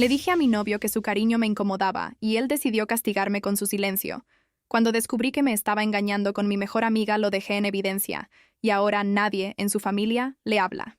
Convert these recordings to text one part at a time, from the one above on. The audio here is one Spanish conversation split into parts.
Le dije a mi novio que su cariño me incomodaba y él decidió castigarme con su silencio. Cuando descubrí que me estaba engañando con mi mejor amiga, lo dejé en evidencia, y ahora nadie en su familia le habla.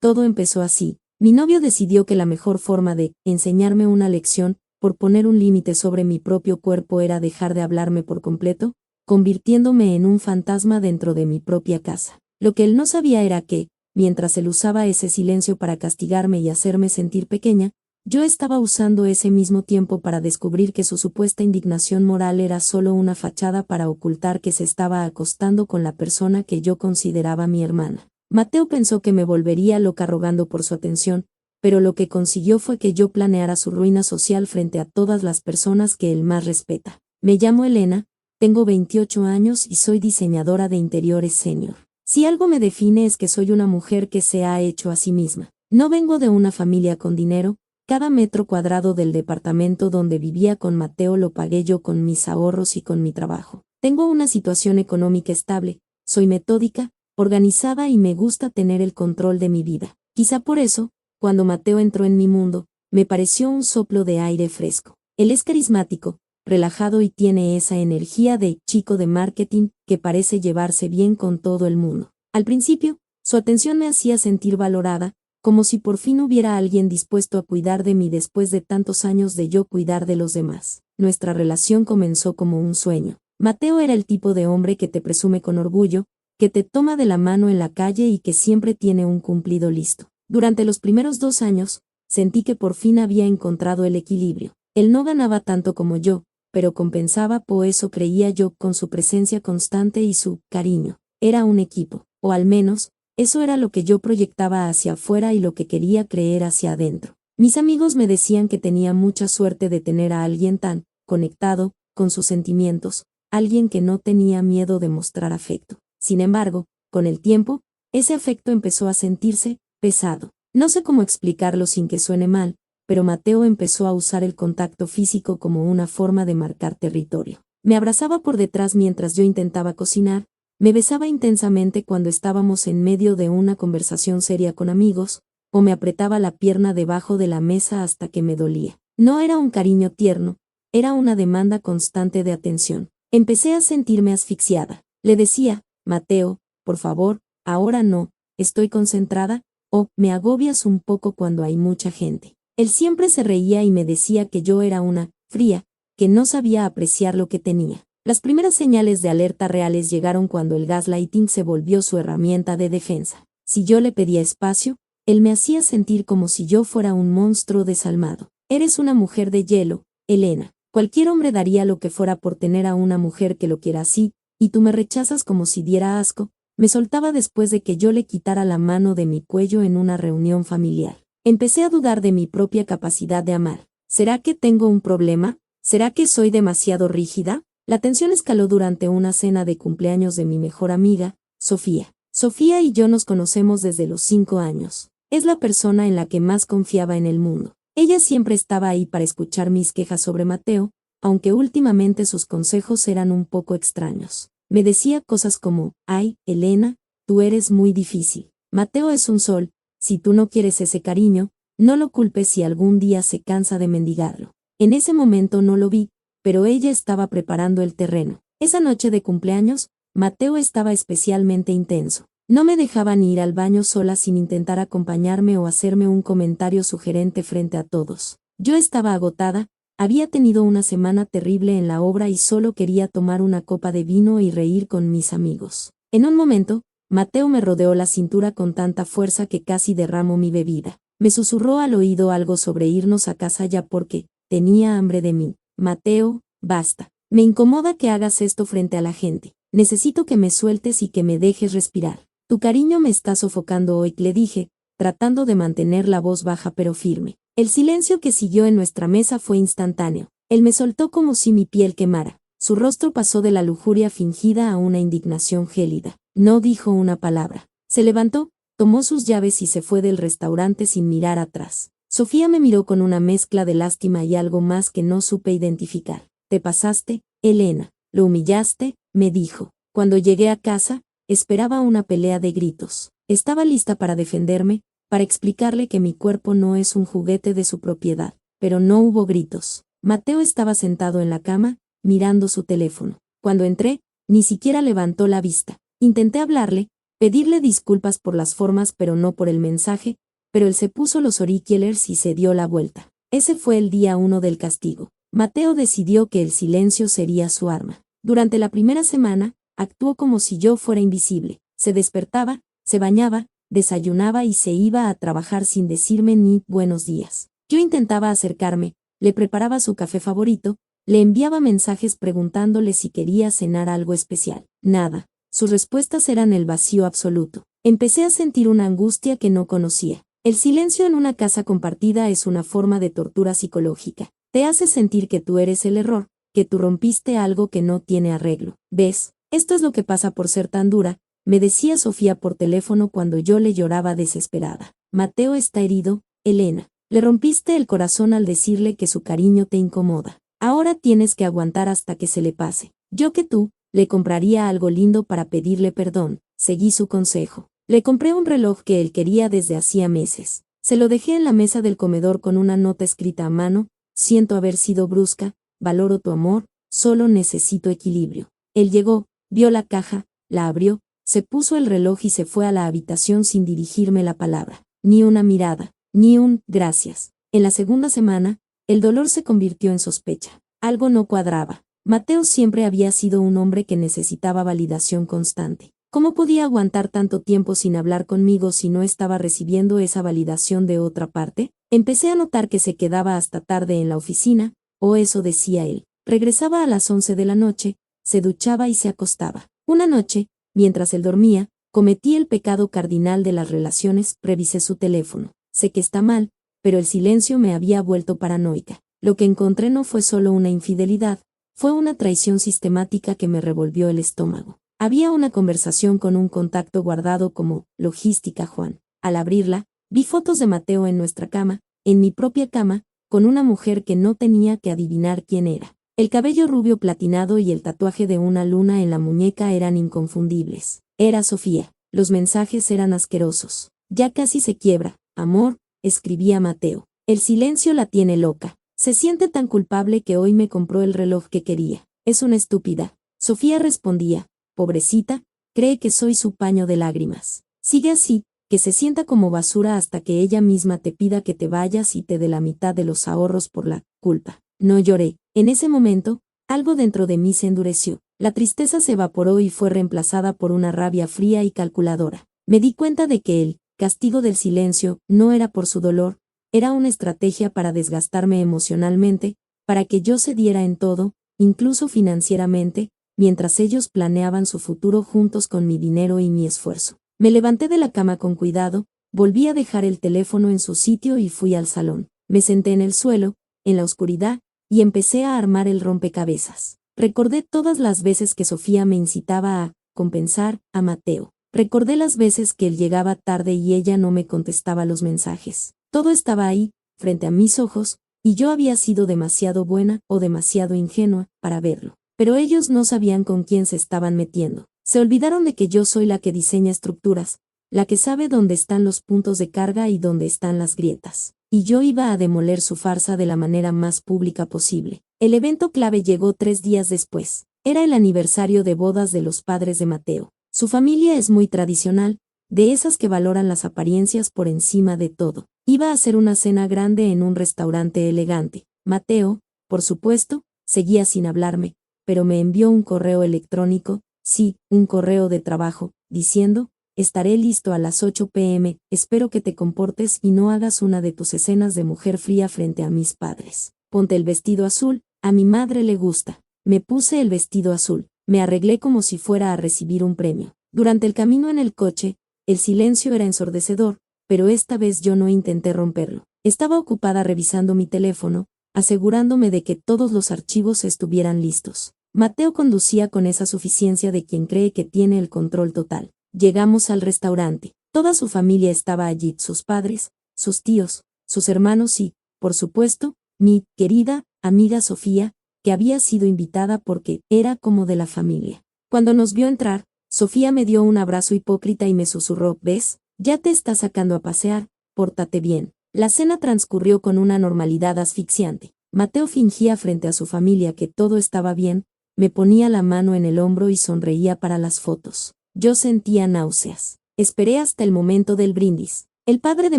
Todo empezó así. Mi novio decidió que la mejor forma de enseñarme una lección, por poner un límite sobre mi propio cuerpo, era dejar de hablarme por completo, convirtiéndome en un fantasma dentro de mi propia casa. Lo que él no sabía era que, mientras él usaba ese silencio para castigarme y hacerme sentir pequeña, yo estaba usando ese mismo tiempo para descubrir que su supuesta indignación moral era solo una fachada para ocultar que se estaba acostando con la persona que yo consideraba mi hermana. Mateo pensó que me volvería loca rogando por su atención, pero lo que consiguió fue que yo planeara su ruina social frente a todas las personas que él más respeta. Me llamo Elena, tengo 28 años y soy diseñadora de interiores senior. Si algo me define es que soy una mujer que se ha hecho a sí misma. No vengo de una familia con dinero. Cada metro cuadrado del departamento donde vivía con Mateo lo pagué yo con mis ahorros y con mi trabajo. Tengo una situación económica estable, soy metódica, organizada y me gusta tener el control de mi vida. Quizá por eso, cuando Mateo entró en mi mundo, me pareció un soplo de aire fresco. Él es carismático, relajado y tiene esa energía de chico de marketing que parece llevarse bien con todo el mundo. Al principio, su atención me hacía sentir valorada, como si por fin hubiera alguien dispuesto a cuidar de mí después de tantos años de yo cuidar de los demás. Nuestra relación comenzó como un sueño. Mateo era el tipo de hombre que te presume con orgullo, que te toma de la mano en la calle y que siempre tiene un cumplido listo. Durante los primeros 2 años, sentí que por fin había encontrado el equilibrio. Él no ganaba tanto como yo, pero compensaba, por eso creía yo, con su presencia constante y su cariño. Era un equipo, o al menos, eso era lo que yo proyectaba hacia afuera y lo que quería creer hacia adentro. Mis amigos me decían que tenía mucha suerte de tener a alguien tan conectado con sus sentimientos, alguien que no tenía miedo de mostrar afecto. Sin embargo, con el tiempo, ese afecto empezó a sentirse pesado. No sé cómo explicarlo sin que suene mal, pero Mateo empezó a usar el contacto físico como una forma de marcar territorio. Me abrazaba por detrás mientras yo intentaba cocinar, me besaba intensamente cuando estábamos en medio de una conversación seria con amigos, o me apretaba la pierna debajo de la mesa hasta que me dolía. No era un cariño tierno, era una demanda constante de atención. Empecé a sentirme asfixiada. Le decía, Mateo, por favor, ahora no, estoy concentrada, o me agobias un poco cuando hay mucha gente. Él siempre se reía y me decía que yo era una fría, que no sabía apreciar lo que tenía. Las primeras señales de alerta reales llegaron cuando el gaslighting se volvió su herramienta de defensa. Si yo le pedía espacio, él me hacía sentir como si yo fuera un monstruo desalmado. Eres una mujer de hielo, Elena. Cualquier hombre daría lo que fuera por tener a una mujer que lo quiera así, y tú me rechazas como si diera asco. Me soltaba después de que yo le quitara la mano de mi cuello en una reunión familiar. Empecé a dudar de mi propia capacidad de amar. ¿Será que tengo un problema? ¿Será que soy demasiado rígida? La tensión escaló durante una cena de cumpleaños de mi mejor amiga, Sofía. Sofía y yo nos conocemos desde los 5 años. Es la persona en la que más confiaba en el mundo. Ella siempre estaba ahí para escuchar mis quejas sobre Mateo, aunque últimamente sus consejos eran un poco extraños. Me decía cosas como, ay, Elena, tú eres muy difícil. Mateo es un sol, si tú no quieres ese cariño, no lo culpes si algún día se cansa de mendigarlo. En ese momento no lo vi, pero ella estaba preparando el terreno. Esa noche de cumpleaños, Mateo estaba especialmente intenso. No me dejaba ni ir al baño sola sin intentar acompañarme o hacerme un comentario sugerente frente a todos. Yo estaba agotada, había tenido una semana terrible en la obra y solo quería tomar una copa de vino y reír con mis amigos. En un momento, Mateo me rodeó la cintura con tanta fuerza que casi derramó mi bebida. Me susurró al oído algo sobre irnos a casa ya porque tenía hambre de mí. Mateo, basta. Me incomoda que hagas esto frente a la gente. Necesito que me sueltes y que me dejes respirar. Tu cariño me está sofocando hoy, le dije, tratando de mantener la voz baja pero firme. El silencio que siguió en nuestra mesa fue instantáneo. Él me soltó como si mi piel quemara. Su rostro pasó de la lujuria fingida a una indignación gélida. No dijo una palabra. Se levantó, tomó sus llaves y se fue del restaurante sin mirar atrás. Sofía me miró con una mezcla de lástima y algo más que no supe identificar. Te pasaste, Elena. Lo humillaste, me dijo. Cuando llegué a casa, esperaba una pelea de gritos. Estaba lista para defenderme, para explicarle que mi cuerpo no es un juguete de su propiedad. Pero no hubo gritos. Mateo estaba sentado en la cama, mirando su teléfono. Cuando entré, ni siquiera levantó la vista. Intenté hablarle, pedirle disculpas por las formas pero no por el mensaje, pero él se puso los auriculares y se dio la vuelta. Ese fue el día 1 del castigo. Mateo decidió que el silencio sería su arma. Durante la primera semana, actuó como si yo fuera invisible. Se despertaba, se bañaba, desayunaba y se iba a trabajar sin decirme ni buenos días. Yo intentaba acercarme, le preparaba su café favorito, le enviaba mensajes preguntándole si quería cenar algo especial. Nada. Sus respuestas eran el vacío absoluto. Empecé a sentir una angustia que no conocía. El silencio en una casa compartida es una forma de tortura psicológica. Te hace sentir que tú eres el error, que tú rompiste algo que no tiene arreglo. ¿Ves? Esto es lo que pasa por ser tan dura, me decía Sofía por teléfono cuando yo le lloraba desesperada. Mateo está herido, Elena. Le rompiste el corazón al decirle que su cariño te incomoda. Ahora tienes que aguantar hasta que se le pase. Yo que tú, le compraría algo lindo para pedirle perdón. Seguí su consejo. Le compré un reloj que él quería desde hacía meses. Se lo dejé en la mesa del comedor con una nota escrita a mano: siento haber sido brusca, valoro tu amor, solo necesito equilibrio. Él llegó, vio la caja, la abrió, se puso el reloj y se fue a la habitación sin dirigirme la palabra. Ni una mirada, ni un gracias. En la segunda semana, el dolor se convirtió en sospecha. Algo no cuadraba. Mateo siempre había sido un hombre que necesitaba validación constante. ¿Cómo podía aguantar tanto tiempo sin hablar conmigo si no estaba recibiendo esa validación de otra parte? Empecé a notar que se quedaba hasta tarde en la oficina, o eso decía él. Regresaba a las 11 de la noche, se duchaba y se acostaba. Una noche, mientras él dormía, cometí el pecado cardinal de las relaciones, revisé su teléfono. Sé que está mal, pero el silencio me había vuelto paranoica. Lo que encontré no fue solo una infidelidad, fue una traición sistemática que me revolvió el estómago. Había una conversación con un contacto guardado como Logística Juan. Al abrirla, vi fotos de Mateo en nuestra cama, en mi propia cama, con una mujer que no tenía que adivinar quién era. El cabello rubio platinado y el tatuaje de una luna en la muñeca eran inconfundibles. Era Sofía. Los mensajes eran asquerosos. Ya casi se quiebra. Amor, escribía Mateo. El silencio la tiene loca. Se siente tan culpable que hoy me compró el reloj que quería. Es una estúpida. Sofía respondía: pobrecita, cree que soy su paño de lágrimas. Sigue así, que se sienta como basura hasta que ella misma te pida que te vayas y te dé la mitad de los ahorros por la culpa. No lloré. En ese momento, algo dentro de mí se endureció. La tristeza se evaporó y fue reemplazada por una rabia fría y calculadora. Me di cuenta de que el castigo del silencio no era por su dolor, era una estrategia para desgastarme emocionalmente, para que yo cediera en todo, incluso financieramente, mientras ellos planeaban su futuro juntos con mi dinero y mi esfuerzo. Me levanté de la cama con cuidado, volví a dejar el teléfono en su sitio y fui al salón. Me senté en el suelo, en la oscuridad, y empecé a armar el rompecabezas. Recordé todas las veces que Sofía me incitaba a compensar a Mateo. Recordé las veces que él llegaba tarde y ella no me contestaba los mensajes. Todo estaba ahí, frente a mis ojos, y yo había sido demasiado buena o demasiado ingenua para verlo. Pero ellos no sabían con quién se estaban metiendo. Se olvidaron de que yo soy la que diseña estructuras, la que sabe dónde están los puntos de carga y dónde están las grietas. Y yo iba a demoler su farsa de la manera más pública posible. El evento clave llegó 3 días después. Era el aniversario de bodas de los padres de Mateo. Su familia es muy tradicional, de esas que valoran las apariencias por encima de todo. Iba a ser una cena grande en un restaurante elegante. Mateo, por supuesto, seguía sin hablarme, pero me envió un correo electrónico, sí, un correo de trabajo, diciendo: estaré listo a las 8 p.m., espero que te comportes y no hagas una de tus escenas de mujer fría frente a mis padres. Ponte el vestido azul, a mi madre le gusta. Me puse el vestido azul, me arreglé como si fuera a recibir un premio. Durante el camino en el coche, el silencio era ensordecedor, pero esta vez yo no intenté romperlo. Estaba ocupada revisando mi teléfono, asegurándome de que todos los archivos estuvieran listos. Mateo conducía con esa suficiencia de quien cree que tiene el control total. Llegamos al restaurante. Toda su familia estaba allí, sus padres, sus tíos, sus hermanos y, por supuesto, mi querida amiga Sofía, que había sido invitada porque era como de la familia. Cuando nos vio entrar, Sofía me dio un abrazo hipócrita y me susurró: ¿ves? Ya te está sacando a pasear, pórtate bien. La cena transcurrió con una normalidad asfixiante. Mateo fingía frente a su familia que todo estaba bien, me ponía la mano en el hombro y sonreía para las fotos. Yo sentía náuseas. Esperé hasta el momento del brindis. El padre de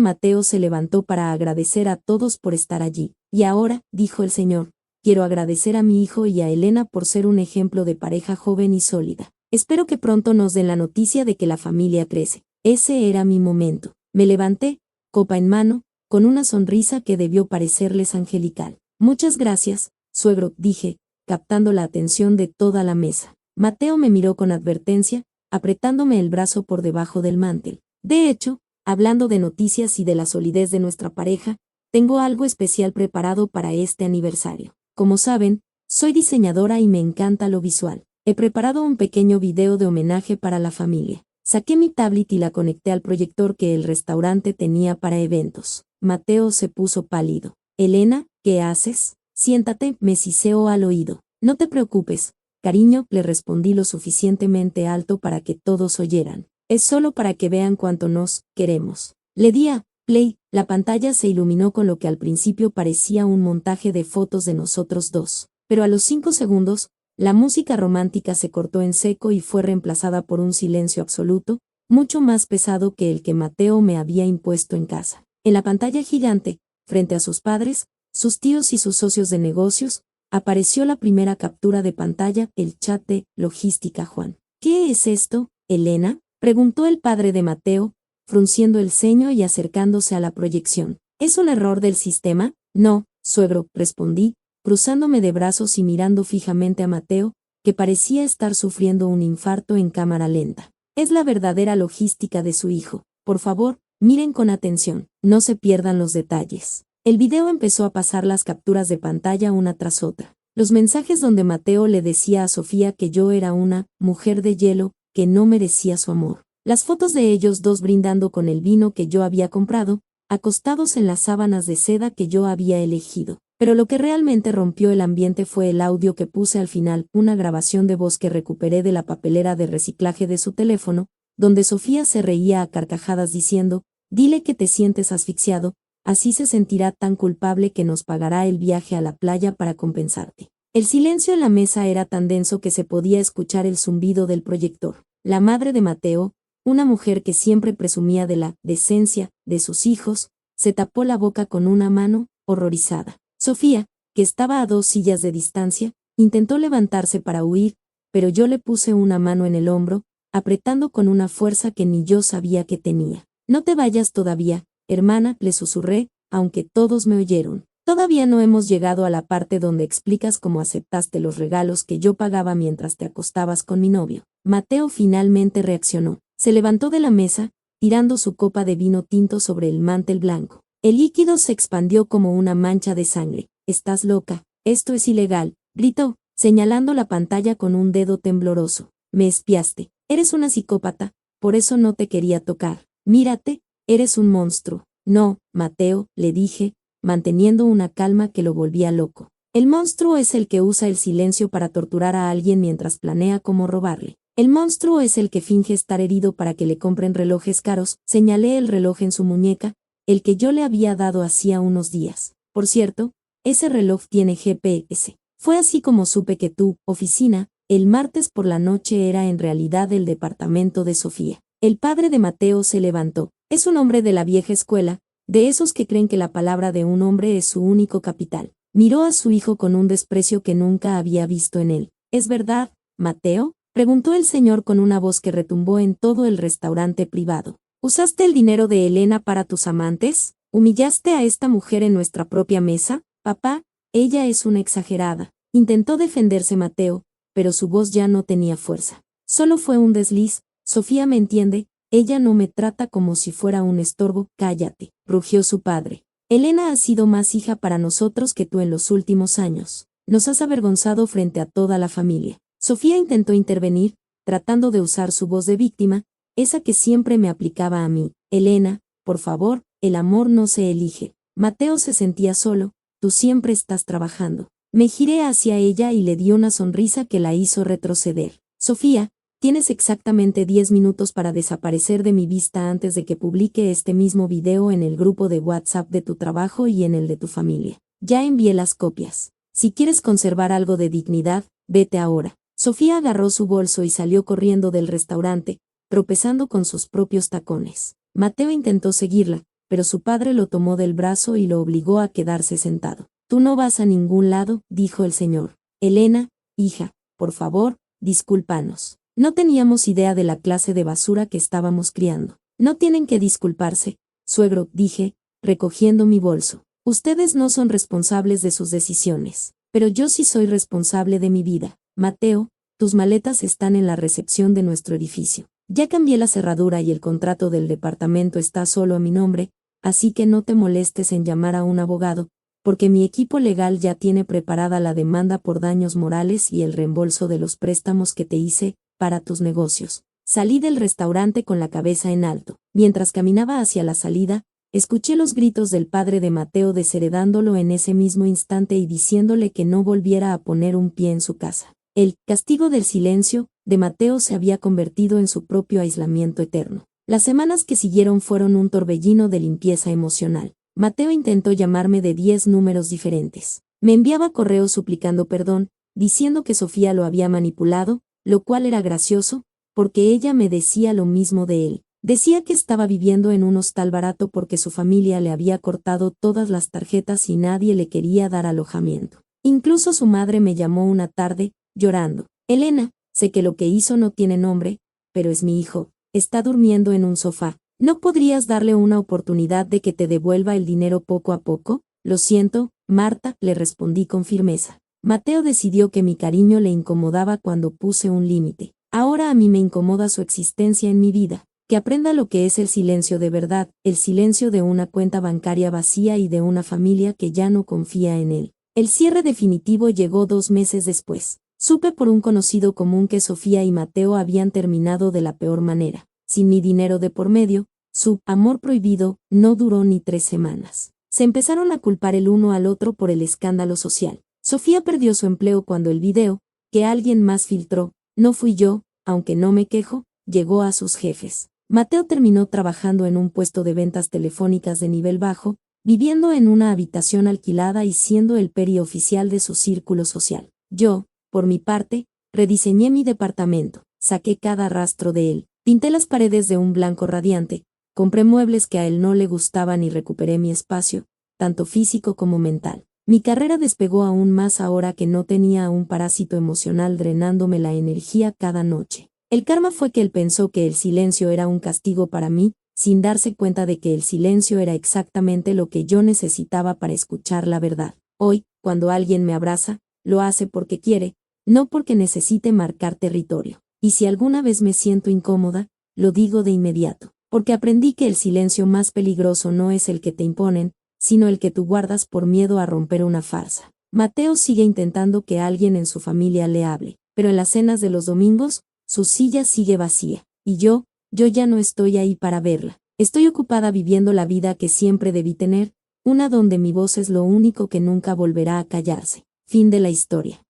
Mateo se levantó para agradecer a todos por estar allí. Y ahora, dijo el señor, quiero agradecer a mi hijo y a Elena por ser un ejemplo de pareja joven y sólida. Espero que pronto nos den la noticia de que la familia crece. Ese era mi momento. Me levanté, copa en mano, con una sonrisa que debió parecerles angelical. Muchas gracias, suegro, dije, captando la atención de toda la mesa. Mateo me miró con advertencia, apretándome el brazo por debajo del mantel. De hecho, hablando de noticias y de la solidez de nuestra pareja, tengo algo especial preparado para este aniversario. Como saben, soy diseñadora y me encanta lo visual. He preparado un pequeño video de homenaje para la familia. Saqué mi tablet y la conecté al proyector que el restaurante tenía para eventos. Mateo se puso pálido. Elena, ¿qué haces? Siéntate, me siseó al oído. No te preocupes, cariño, le respondí lo suficientemente alto para que todos oyeran. Es solo para que vean cuánto nos queremos. Le di a play, la pantalla se iluminó con lo que al principio parecía un montaje de fotos de nosotros dos. Pero a los 5 segundos, la música romántica se cortó en seco y fue reemplazada por un silencio absoluto, mucho más pesado que el que Mateo me había impuesto en casa. En la pantalla gigante, frente a sus padres, sus tíos y sus socios de negocios, apareció la primera captura de pantalla, el chat de Logística Juan. ¿Qué es esto, Elena?, preguntó el padre de Mateo, frunciendo el ceño y acercándose a la proyección. ¿Es un error del sistema? No, suegro, respondí, cruzándome de brazos y mirando fijamente a Mateo, que parecía estar sufriendo un infarto en cámara lenta. Es la verdadera logística de su hijo. Por favor, miren con atención, no se pierdan los detalles. El video empezó a pasar las capturas de pantalla una tras otra. Los mensajes donde Mateo le decía a Sofía que yo era una mujer de hielo, que no merecía su amor. Las fotos de ellos dos brindando con el vino que yo había comprado, acostados en las sábanas de seda que yo había elegido. Pero lo que realmente rompió el ambiente fue el audio que puse al final, una grabación de voz que recuperé de la papelera de reciclaje de su teléfono, donde Sofía se reía a carcajadas diciendo, dile que te sientes asfixiado, así se sentirá tan culpable que nos pagará el viaje a la playa para compensarte. El silencio en la mesa era tan denso que se podía escuchar el zumbido del proyector. La madre de Mateo, una mujer que siempre presumía de la decencia de sus hijos, se tapó la boca con una mano, horrorizada. Sofía, que estaba a 2 sillas de distancia, intentó levantarse para huir, pero yo le puse una mano en el hombro, apretando con una fuerza que ni yo sabía que tenía. No te vayas todavía, hermana, le susurré, aunque todos me oyeron. Todavía no hemos llegado a la parte donde explicas cómo aceptaste los regalos que yo pagaba mientras te acostabas con mi novio. Mateo finalmente reaccionó. Se levantó de la mesa, tirando su copa de vino tinto sobre el mantel blanco. El líquido se expandió como una mancha de sangre. Estás loca, esto es ilegal, gritó, señalando la pantalla con un dedo tembloroso. Me espiaste, eres una psicópata, por eso no te quería tocar. Mírate, eres un monstruo. No, Mateo, le dije, manteniendo una calma que lo volvía loco. El monstruo es el que usa el silencio para torturar a alguien mientras planea cómo robarle. El monstruo es el que finge estar herido para que le compren relojes caros, señalé el reloj en su muñeca, el que yo le había dado hacía unos días. Por cierto, ese reloj tiene GPS. Fue así como supe que tu oficina, el martes por la noche era en realidad el departamento de Sofía. El padre de Mateo se levantó. Es un hombre de la vieja escuela, de esos que creen que la palabra de un hombre es su único capital. Miró a su hijo con un desprecio que nunca había visto en él. ¿Es verdad, Mateo?, preguntó el señor con una voz que retumbó en todo el restaurante privado. ¿Usaste el dinero de Elena para tus amantes? ¿Humillaste a esta mujer en nuestra propia mesa? Papá, ella es una exagerada. Intentó defenderse Mateo, pero su voz ya no tenía fuerza. Solo fue un desliz. Sofía me entiende, ella no me trata como si fuera un estorbo. Cállate, rugió su padre. Elena ha sido más hija para nosotros que tú en los últimos años. Nos has avergonzado frente a toda la familia. Sofía intentó intervenir, tratando de usar su voz de víctima, esa que siempre me aplicaba a mí. Elena, por favor, el amor no se elige. Mateo se sentía solo, tú siempre estás trabajando. Me giré hacia ella y le di una sonrisa que la hizo retroceder. Sofía, Tienes exactamente 10 minutos para desaparecer de mi vista antes de que publique este mismo video en el grupo de WhatsApp de tu trabajo y en el de tu familia. Ya envié las copias. Si quieres conservar algo de dignidad, vete ahora. Sofía agarró su bolso y salió corriendo del restaurante, tropezando con sus propios tacones. Mateo intentó seguirla, pero su padre lo tomó del brazo y lo obligó a quedarse sentado. Tú no vas a ningún lado, dijo el señor. Elena, hija, por favor, discúlpanos. No teníamos idea de la clase de basura que estábamos criando. No tienen que disculparse, suegro, dije, recogiendo mi bolso. Ustedes no son responsables de sus decisiones, pero yo sí soy responsable de mi vida. Mateo, tus maletas están en la recepción de nuestro edificio. Ya cambié la cerradura y el contrato del departamento está solo a mi nombre, así que no te molestes en llamar a un abogado, porque mi equipo legal ya tiene preparada la demanda por daños morales y el reembolso de los préstamos que te hice para tus negocios. Salí del restaurante con la cabeza en alto. Mientras caminaba hacia la salida, escuché los gritos del padre de Mateo desheredándolo en ese mismo instante y diciéndole que no volviera a poner un pie en su casa. El castigo del silencio de Mateo se había convertido en su propio aislamiento eterno. Las semanas que siguieron fueron un torbellino de limpieza emocional. Mateo intentó llamarme de 10 números diferentes. Me enviaba correos suplicando perdón, diciendo que Sofía lo había manipulado, lo cual era gracioso, porque ella me decía lo mismo de él. Decía que estaba viviendo en un hostal barato porque su familia le había cortado todas las tarjetas y nadie le quería dar alojamiento. Incluso su madre me llamó una tarde, llorando. Elena, sé que lo que hizo no tiene nombre, pero es mi hijo, está durmiendo en un sofá. ¿No podrías darle una oportunidad de que te devuelva el dinero poco a poco? Lo siento, Marta, le respondí con firmeza. Mateo decidió que mi cariño le incomodaba cuando puse un límite. Ahora a mí me incomoda su existencia en mi vida. Que aprenda lo que es el silencio de verdad, el silencio de una cuenta bancaria vacía y de una familia que ya no confía en él. El cierre definitivo llegó 2 meses después. Supe por un conocido común que Sofía y Mateo habían terminado de la peor manera. Sin mi dinero de por medio, su amor prohibido no duró ni 3 semanas. Se empezaron a culpar el uno al otro por el escándalo social. Sofía perdió su empleo cuando el video, que alguien más filtró, no fui yo, aunque no me quejo, llegó a sus jefes. Mateo terminó trabajando en un puesto de ventas telefónicas de nivel bajo, viviendo en una habitación alquilada y siendo el perioficial de su círculo social. Yo, por mi parte, rediseñé mi departamento, saqué cada rastro de él, pinté las paredes de un blanco radiante, compré muebles que a él no le gustaban y recuperé mi espacio, tanto físico como mental. Mi carrera despegó aún más ahora que no tenía a un parásito emocional drenándome la energía cada noche. El karma fue que él pensó que el silencio era un castigo para mí, sin darse cuenta de que el silencio era exactamente lo que yo necesitaba para escuchar la verdad. Hoy, cuando alguien me abraza, lo hace porque quiere, no porque necesite marcar territorio. Y si alguna vez me siento incómoda, lo digo de inmediato, porque aprendí que el silencio más peligroso no es el que te imponen, sino el que tú guardas por miedo a romper una farsa. Mateo sigue intentando que alguien en su familia le hable, pero en las cenas de los domingos, su silla sigue vacía, y yo ya no estoy ahí para verla. Estoy ocupada viviendo la vida que siempre debí tener, una donde mi voz es lo único que nunca volverá a callarse. Fin de la historia.